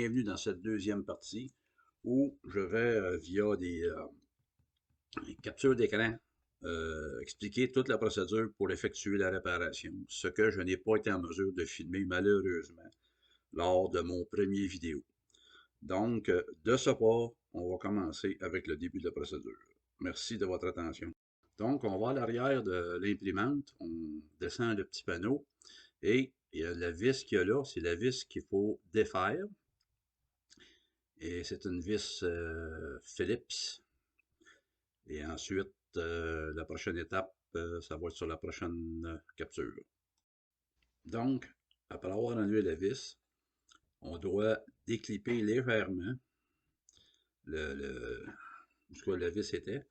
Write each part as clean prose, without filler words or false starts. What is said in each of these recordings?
bienvenue dans cette deuxième partie où je vais, via des captures d'écran, expliquer toute la procédure pour effectuer la réparation, ce que je n'ai pas été en mesure de filmer malheureusement lors de mon premier vidéo. Donc, de ce pas, on va commencer avec le début de la procédure. Merci de votre attention. Donc, on va à l'arrière de l'imprimante, on descend le petit panneau et la vis qu'il y a là, c'est la vis qu'il faut défaire. Et c'est une vis Phillips. Et ensuite, la prochaine étape, ça va être sur la prochaine capture. Donc, après avoir enlevé la vis, on doit déclipper légèrement où la vis était.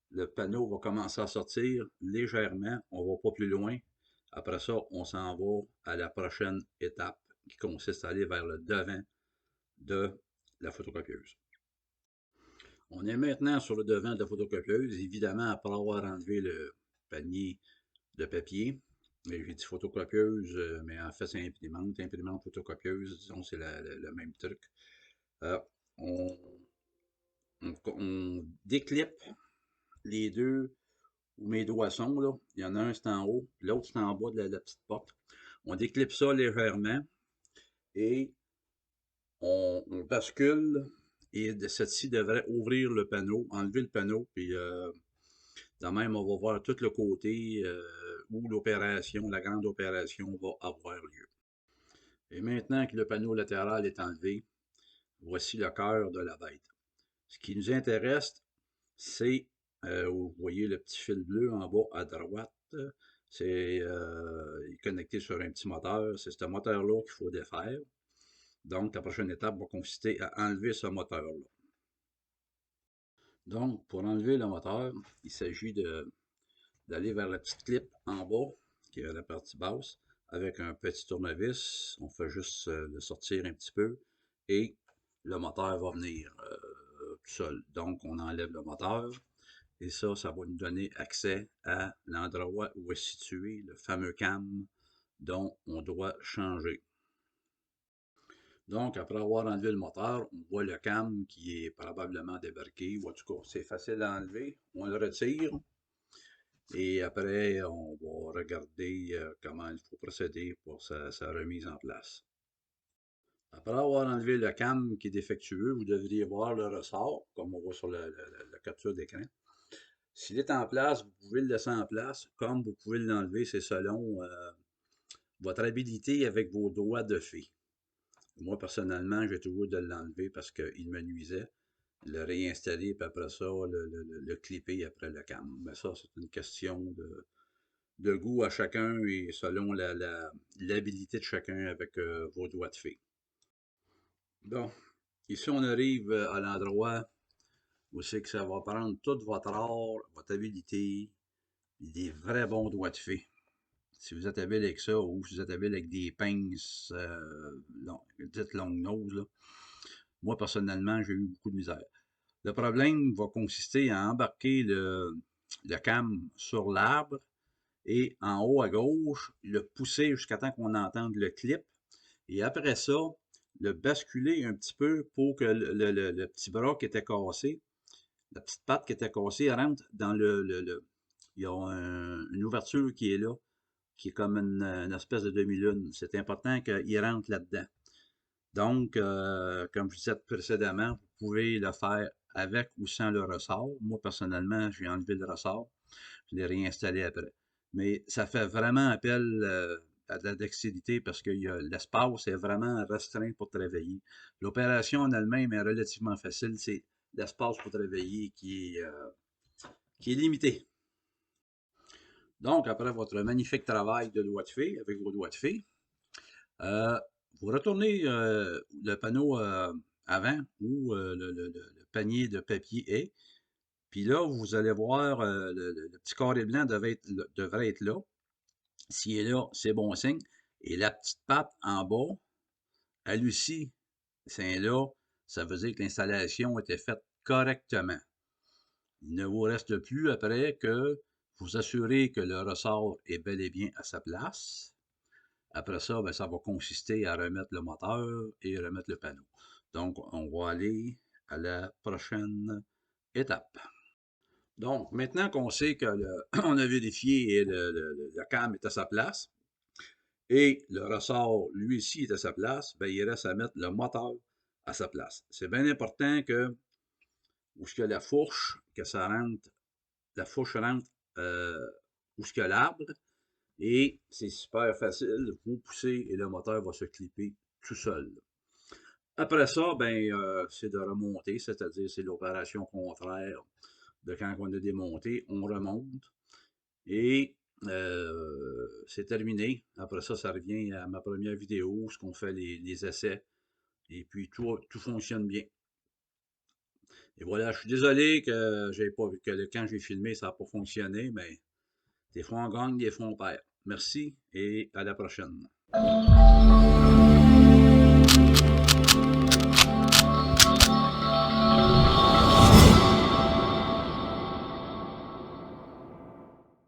Le panneau va commencer à sortir légèrement, on ne va pas plus loin. Après ça, on s'en va à la prochaine étape qui consiste à aller vers le devant de la photocopieuse. On est maintenant sur le devant de la photocopieuse, évidemment après avoir enlevé le panier de papier. J'ai dit photocopieuse, mais en fait c'est imprimante. Imprimante, photocopieuse, disons c'est le même truc. On déclipe les deux où mes doigts sont, là. Il y en a un c'est en haut, l'autre c'est en bas de la petite porte. On déclipe ça légèrement et on bascule. Et celle-ci devrait ouvrir le panneau, enlever le panneau, puis de même, on va voir tout le côté où l'opération, la grande opération va avoir lieu. Et maintenant que le panneau latéral est enlevé, voici le cœur de la bête. Ce qui nous intéresse, c'est, vous voyez le petit fil bleu en bas à droite, c'est connecté sur un petit moteur. C'est ce moteur-là qu'il faut défaire. Donc, la prochaine étape va consister à enlever ce moteur-là. Donc, pour enlever le moteur, il s'agit d'aller vers la petite clip en bas, qui est la partie basse, avec un petit tournevis. On fait juste le sortir un petit peu et le moteur va venir tout seul. Donc, on enlève le moteur et ça va nous donner accès à l'endroit où est situé le fameux cam dont on doit changer. Donc, après avoir enlevé le moteur, on voit le cam qui est probablement débarqué, ou en tout cas, c'est facile à enlever. On le retire. Et après, on va regarder comment il faut procéder pour sa remise en place. Après avoir enlevé le cam qui est défectueux, vous devriez voir le ressort, comme on voit sur la capture d'écran. S'il est en place, vous pouvez le laisser en place, comme vous pouvez l'enlever, c'est selon votre habilité avec vos doigts de fée. Moi, personnellement, j'ai toujours de l'enlever parce qu'il me nuisait. Le réinstaller, puis après ça, le clipper après le cam. Mais ça, c'est une question de goût à chacun et selon l'habilité de chacun avec vos doigts de fée. Bon, ici on arrive à l'endroit où c'est que ça va prendre tout votre art, votre habilité, des vrais bons doigts de fée. Si vous êtes habile avec ça, ou si vous êtes habile avec des pinces dites longue nose, là. Moi, personnellement, j'ai eu beaucoup de misère. Le problème va consister à embarquer le cam sur l'arbre et en haut à gauche, le pousser jusqu'à temps qu'on entende le clip. Et après ça, le basculer un petit peu pour que le petit bras qui était cassé, la petite patte qui était cassée, rentre dans il y a une ouverture qui est là, qui est comme une espèce de demi-lune. C'est important qu'il rentre là-dedans. Donc, comme je disais précédemment, vous pouvez le faire avec ou sans le ressort. Moi, personnellement, j'ai enlevé le ressort. Je l'ai réinstallé après. Mais ça fait vraiment appel à de la dextérité parce que l'espace est vraiment restreint pour travailler. L'opération en elle-même est relativement facile. C'est l'espace pour travailler qui est limité. Donc, après votre magnifique travail de doigts de fée, avec vos doigts de fée, vous retournez le panneau avant où le panier de papier est. Puis là, vous allez voir, le petit carré blanc devrait être là. S'il est là, c'est bon signe. Et la petite patte en bas, elle aussi, c'est là. Ça veut dire que l'installation a été faite correctement. Il ne vous reste plus après que vous assurer que le ressort est bel et bien à sa place. Après ça, ben, ça va consister à remettre le moteur et remettre le panneau. Donc, on va aller à la prochaine étape. Donc, maintenant qu'on sait que on a vérifié et la cam est à sa place et le ressort, lui aussi, est à sa place, ben, il reste à mettre le moteur à sa place. C'est bien important que, où ce que la fourche, que ça rentre, la fourche rentre où ce que l'arbre, et c'est super facile. Vous poussez et le moteur va se clipper tout seul. Après ça, ben, c'est de remonter, c'est-à-dire c'est l'opération contraire de quand on a démonté, on remonte et c'est terminé. Après ça, ça revient à ma première vidéo, ce qu'on fait les essais et puis tout fonctionne bien. Et voilà, je suis désolé que j'ai pas que quand j'ai filmé, ça n'a pas fonctionné, mais des fois on gagne, des fois on perd. Merci et à la prochaine.